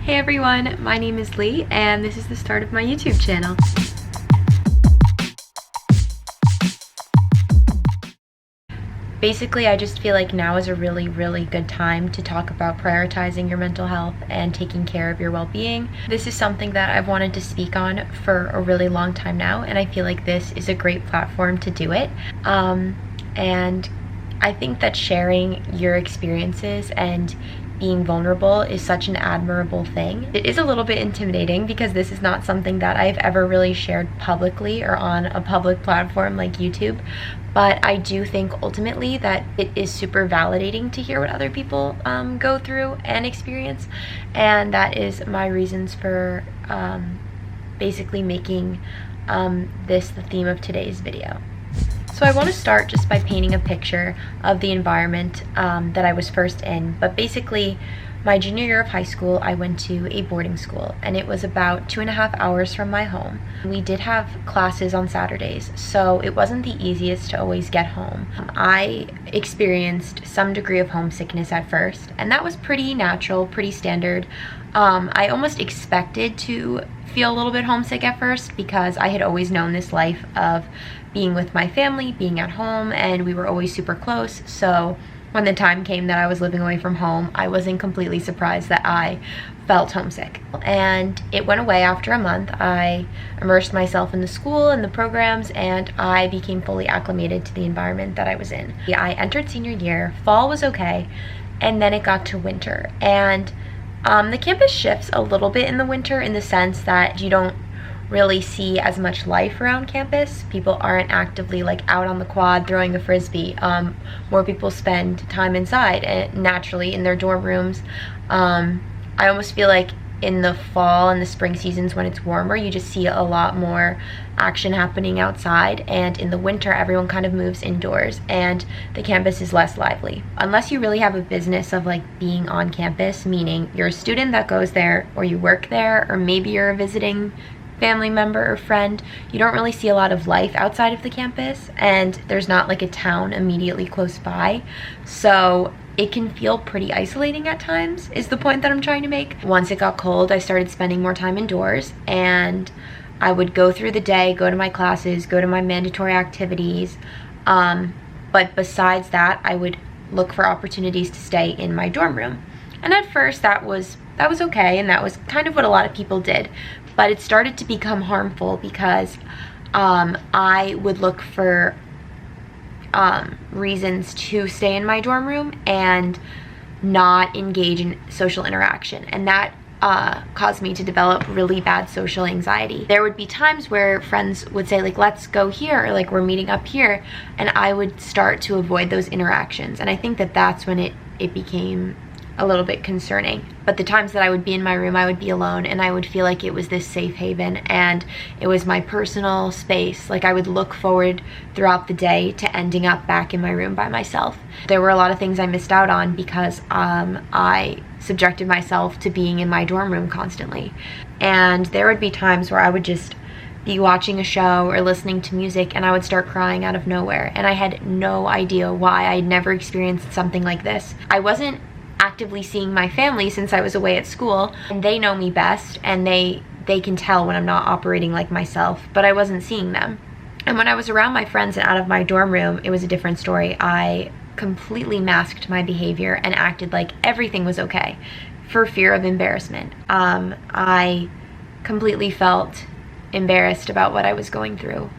Hey everyone, my name is Lee and this is the start of my YouTube channel. Basically, I just feel like now is a really good time to talk about prioritizing your mental health and taking care of your well-being. This is something that I've wanted to speak on for a really long time now, and I feel like this is a great platform to do it. And I think that sharing your experiences and being vulnerable is such an admirable thing. It is a little bit intimidating because this is not something that I've ever really shared publicly or on a public platform like YouTube, but I do think ultimately that it is super validating to hear what other people go through and experience, and that is my reasons for basically making this the theme of today's video. So I want to start just by painting a picture of the environment that I was first in. But basically, my junior year of high school, I went to a boarding school, and it was about 2.5 hours from my home. We did have classes on Saturdays, so it wasn't the easiest to always get home. I experienced some degree of homesickness at first, and that was pretty natural, pretty standard. I almost expected to feel a little bit homesick at first because I had always known this life of being with my family, being at home, and we were always super close. So when the time came that I was living away from home, I wasn't completely surprised that I felt homesick. And it went away after a month. I immersed myself in the school and the programs, and I became fully acclimated to the environment that I was in. I entered senior year, fall was okay, and then it got to winter. And the campus shifts a little bit in the winter in the sense that you don't really see as much life around campus. People aren't actively like out on the quad throwing a frisbee. More people spend time inside and naturally in their dorm rooms. I almost feel like in the fall and the spring seasons when it's warmer, you just see a lot more action happening outside, and in the winter everyone kind of moves indoors and the campus is less lively. Unless you really have a business of like being on campus, meaning you're a student that goes there or you work there, or maybe you're a visiting family member or friend, you don't really see a lot of life outside of the campus, and there's not like a town immediately close by. So it can feel pretty isolating at times, is the point that I'm trying to make. Once it got cold, I started spending more time indoors, and I would go through the day, go to my classes, go to my mandatory activities. But besides that, I would look for opportunities to stay in my dorm room. And at first that was okay, and that was kind of what a lot of people did. But it started to become harmful because I would look for reasons to stay in my dorm room and not engage in social interaction, and that caused me to develop really bad social anxiety. There would be times where friends would say like, let's go here, or like we're meeting up here, and I would start to avoid those interactions, and I think that that's when it became a little bit concerning. But the times that I would be in my room, I would be alone, and I would feel like it was this safe haven and it was my personal space. Like I would look forward throughout the day to ending up back in my room by myself. There were a lot of things I missed out on because I subjected myself to being in my dorm room constantly. And there would be times where I would just be watching a show or listening to music and I would start crying out of nowhere, and I had no idea why. I'd never experienced something like this. I wasn't actively seeing my family since I was away at school, and they know me best, and they can tell when I'm not operating like myself, but I wasn't seeing them. And when I was around my friends and out of my dorm room, it was a different story. I completely masked my behavior and acted like everything was okay for fear of embarrassment. I completely felt embarrassed about what I was going through.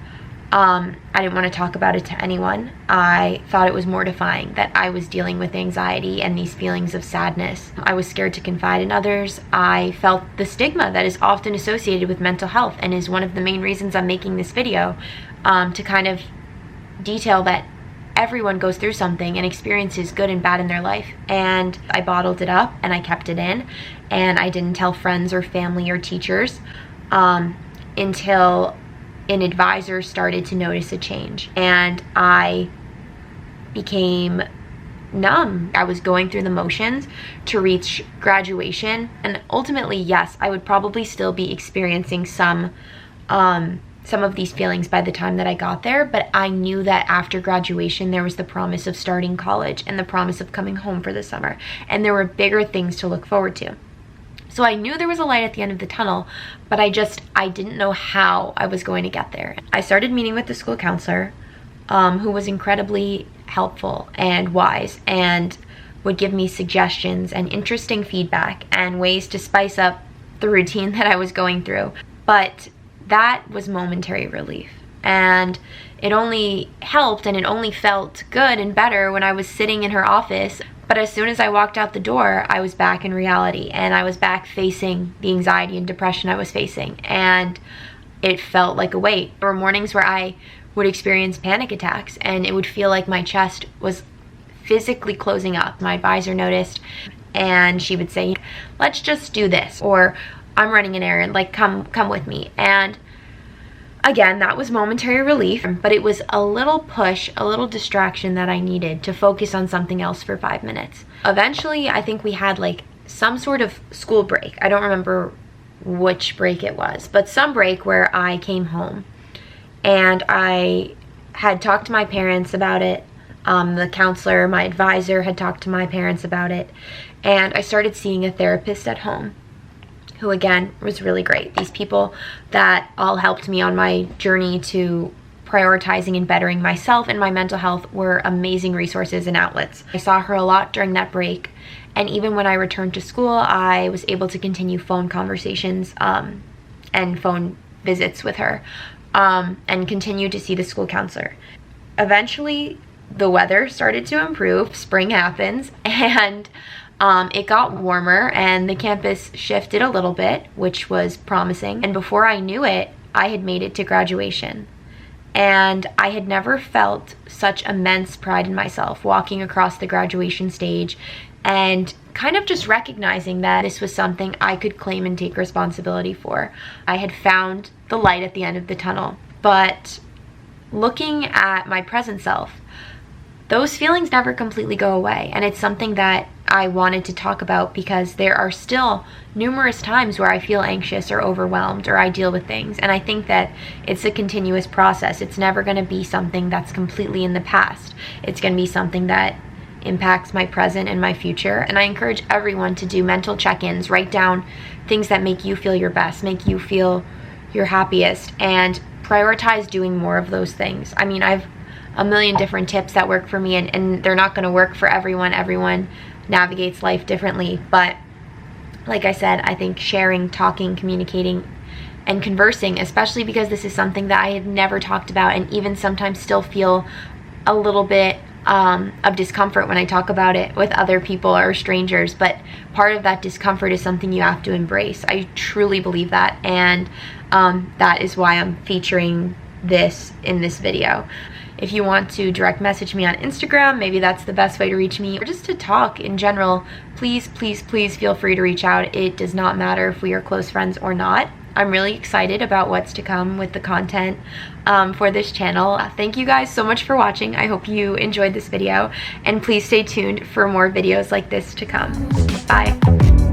I didn't want to talk about it to anyone. I thought it was mortifying that I was dealing with anxiety and these feelings of sadness. I was scared to confide in others. I felt the stigma that is often associated with mental health, and is one of the main reasons I'm making this video, to kind of detail that everyone goes through something and experiences good and bad in their life. And I bottled it up and I kept it in, and I didn't tell friends or family or teachers until an advisor started to notice a change, and I became numb. I was going through the motions to reach graduation, and ultimately, yes, I would probably still be experiencing some of these feelings by the time that I got there, but I knew that after graduation there was the promise of starting college and the promise of coming home for the summer, and there were bigger things to look forward to. So I knew there was a light at the end of the tunnel, but I didn't know how I was going to get there. I started meeting with the school counselor, who was incredibly helpful and wise and would give me suggestions and interesting feedback and ways to spice up the routine that I was going through. But that was momentary relief. And it only helped and it only felt good and better when I was sitting in her office. But as soon as I walked out the door, I was back in reality, and I was back facing the anxiety and depression I was facing, and it felt like a weight. There were mornings where I would experience panic attacks, and it would feel like my chest was physically closing up. My advisor noticed, and she would say, let's just do this, or I'm running an errand, like come with me. And again, that was momentary relief, but it was a little push, a little distraction that I needed to focus on something else for 5 minutes. Eventually, I think we had like some sort of school break. I don't remember which break it was, but some break where I came home and I had talked to my parents about it. The counselor, my advisor, had talked to my parents about it, and I started seeing a therapist at home, who again was really great. These people that all helped me on my journey to prioritizing and bettering myself and my mental health were amazing resources and outlets. I saw her a lot during that break, and even when I returned to school, I was able to continue phone conversations and phone visits with her, and continue to see the school counselor. Eventually, the weather started to improve, spring happens, and it got warmer and the campus shifted a little bit, which was promising. And before I knew it, I had made it to graduation. And I had never felt such immense pride in myself walking across the graduation stage and kind of just recognizing that this was something I could claim and take responsibility for. I had found the light at the end of the tunnel. But looking at my present self, those feelings never completely go away, and it's something that I wanted to talk about because there are still numerous times where I feel anxious or overwhelmed or I deal with things, and I think that it's a continuous process. It's never going to be something that's completely in the past. It's going to be something that impacts my present and my future, and I encourage everyone to do mental check-ins, write down things that make you feel your best, make you feel your happiest, and prioritize doing more of those things. I mean, I've a million different tips that work for me, and they're not going to work for everyone. Everyone navigates life differently, but like I said, I think sharing, talking, communicating, and conversing, especially because this is something that I had never talked about and even sometimes still feel a little bit of discomfort when I talk about it with other people or strangers, but part of that discomfort is something you have to embrace. I truly believe that, and that is why I'm featuring this in this video. If you want to direct message me on Instagram, maybe that's the best way to reach me, or just to talk in general, please, please, please feel free to reach out. It does not matter if we are close friends or not. I'm really excited about what's to come with the content for this channel. Thank you guys so much for watching. I hope you enjoyed this video, and please stay tuned for more videos like this to come. Bye.